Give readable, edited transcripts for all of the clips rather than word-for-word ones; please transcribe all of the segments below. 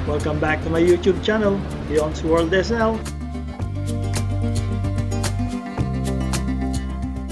Welcome back to my YouTube channel, Beyond's World SL.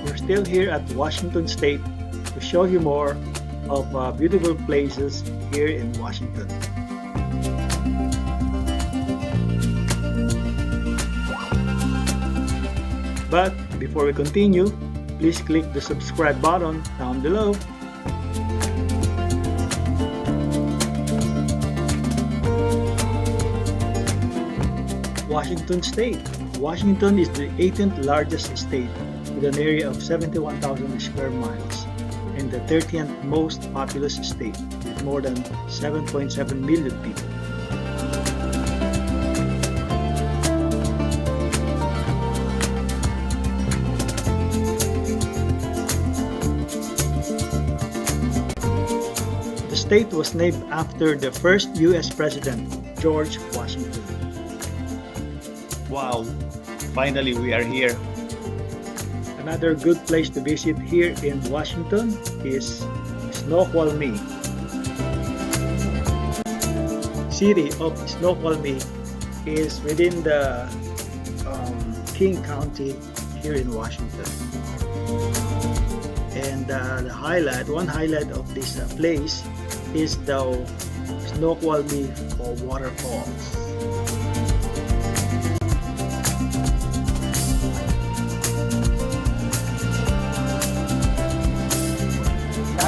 We're still here at Washington State to show you more of beautiful places here in Washington. But before we continue, please click the subscribe button down below. Washington State. Washington is the 18th largest state with an area of 71,000 square miles and the 30th most populous state with more than 7.7 million people. The state was named after the first U.S. President, George Washington. Wow, finally we are here. Another good place to visit here in Washington is Snoqualmie. City of Snoqualmie is within the King County here in Washington. And one highlight of this place is the Snoqualmie waterfalls.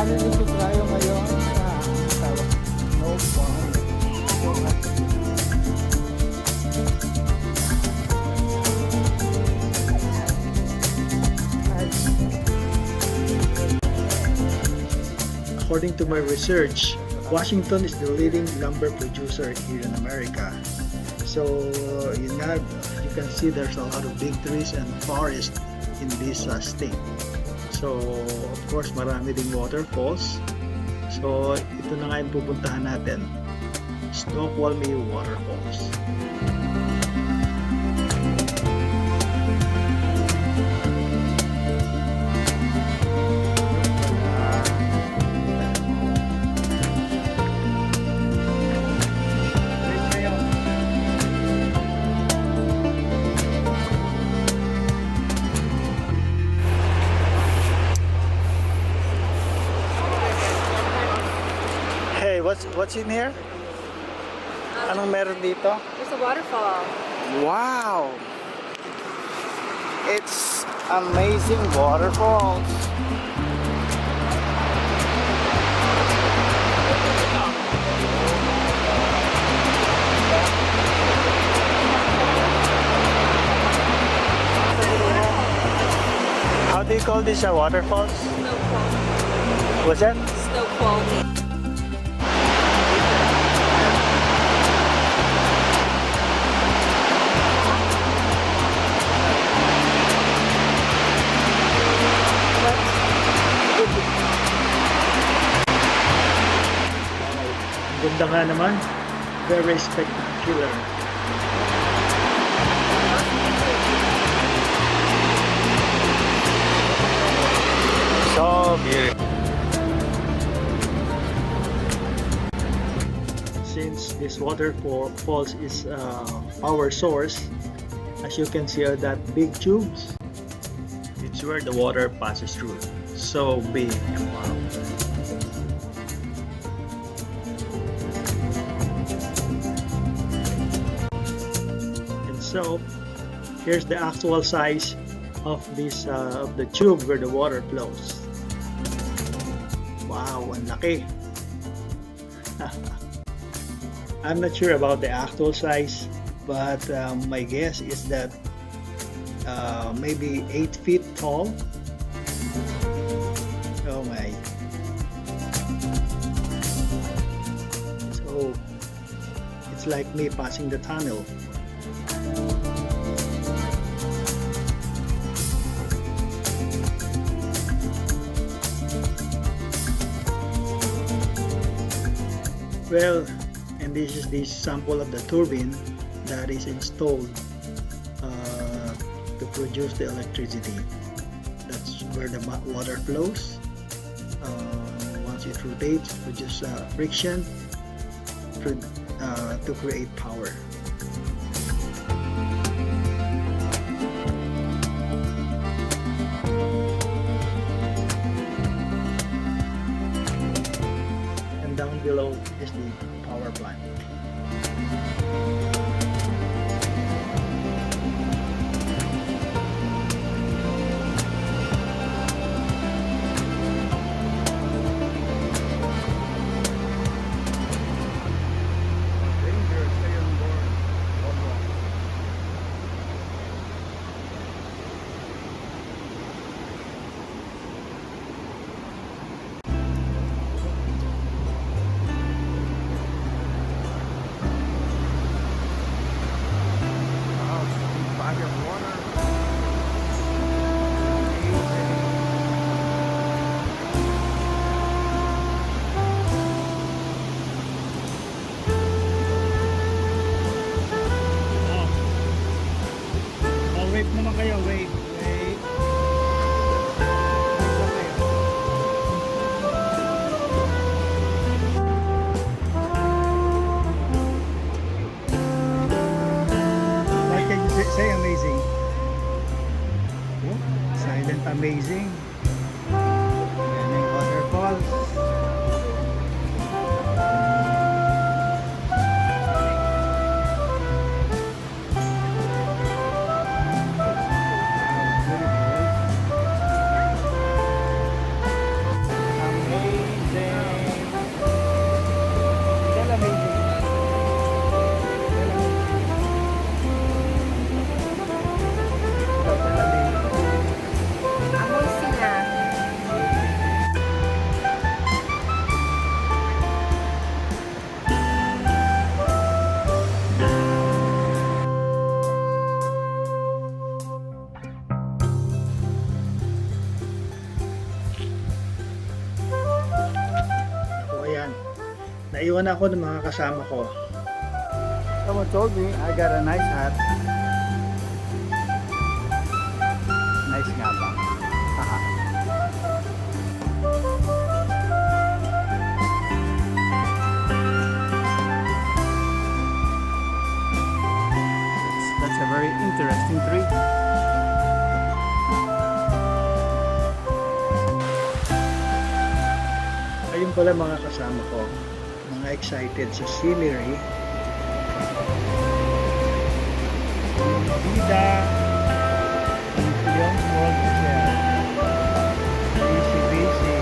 Nandito tayo ngayon sa Snoqualmie. According to my research, Washington is the leading lumber producer here in America. So you can see there's a lot of big trees and forests in this state. So, of course, marami ding waterfalls. So, ito na nga yung pupuntahan natin. Snoqualmie Waterfalls. What's in here? Anong meron dito? There's a waterfall. Wow! It's amazing waterfalls. How do you call this waterfalls? Snoqualmie. What's that? Snoqualmie. Ganda nga naman. Very spectacular. So beautiful. Since this waterfalls is a power source, as you can see are that big tubes. It's where the water passes through. So big and powerful. So here's the actual size of this of the tube where the water flows. Wow, ang laki. I'm not sure about the actual size, but my guess is that maybe 8 feet tall. Oh my. So it's like me passing the tunnel. Well, and this is the sample of the turbine that is installed to produce the electricity. That's where the water flows. Once it rotates, produces friction. to create power. And down below is the power plant. Wave naman kayo, wave. Wave. What can you say amazing? Oh, silent amazing. Yan yung waterfalls. Naiwan ako ng mga kasama ko. Someone told me I got a nice hat. Nice nga ba? Haha. That's a very interesting tree. Ayun pala mga kasama ko. Mga excited sa scenery. Bida. Yung world siya. Busy, busy.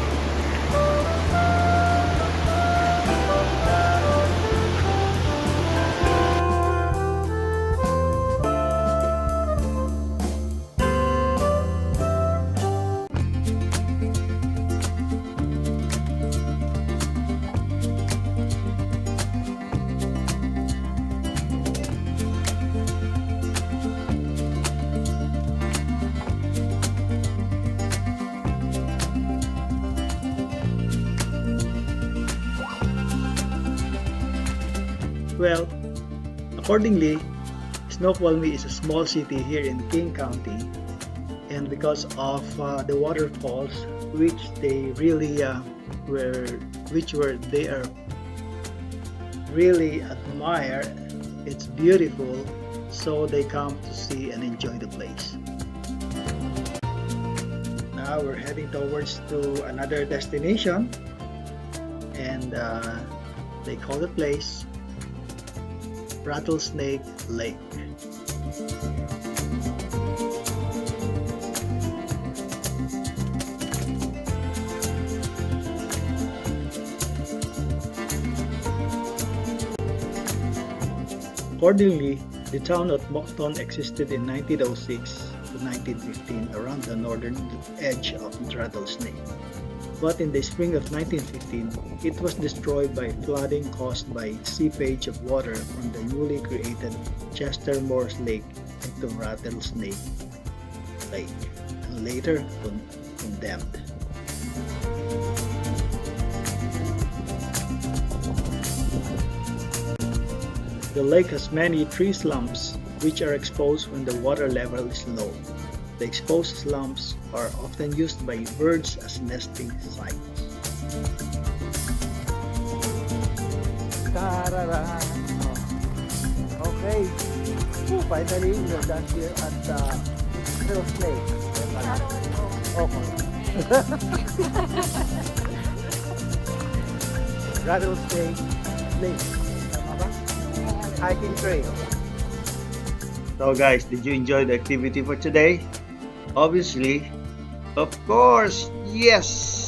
Well, accordingly, Snoqualmie is a small city here in King County, and because of the waterfalls, which they really they are really admire, it's beautiful, so they come to see and enjoy the place. Now we're heading towards to another destination, and they call the place Rattlesnake Lake. Accordingly, the town of Moncton existed in 1906 to 1915 around the northern edge of Rattlesnake. But in the spring of 1915, it was destroyed by flooding caused by seepage of water from the newly created Chester Morse Lake into Rattlesnake Lake, and later condemned. The lake has many tree slumps which are exposed when the water level is low. The exposed slumps are often used by birds as nesting sites. Tarara. Oh. Okay. Finally, we're done here at Rattlesnake. Okay. Rattlesnake Lake. Tama ba? Hiking trail. So guys, did you enjoy the activity for today? Obviously, of course, yes!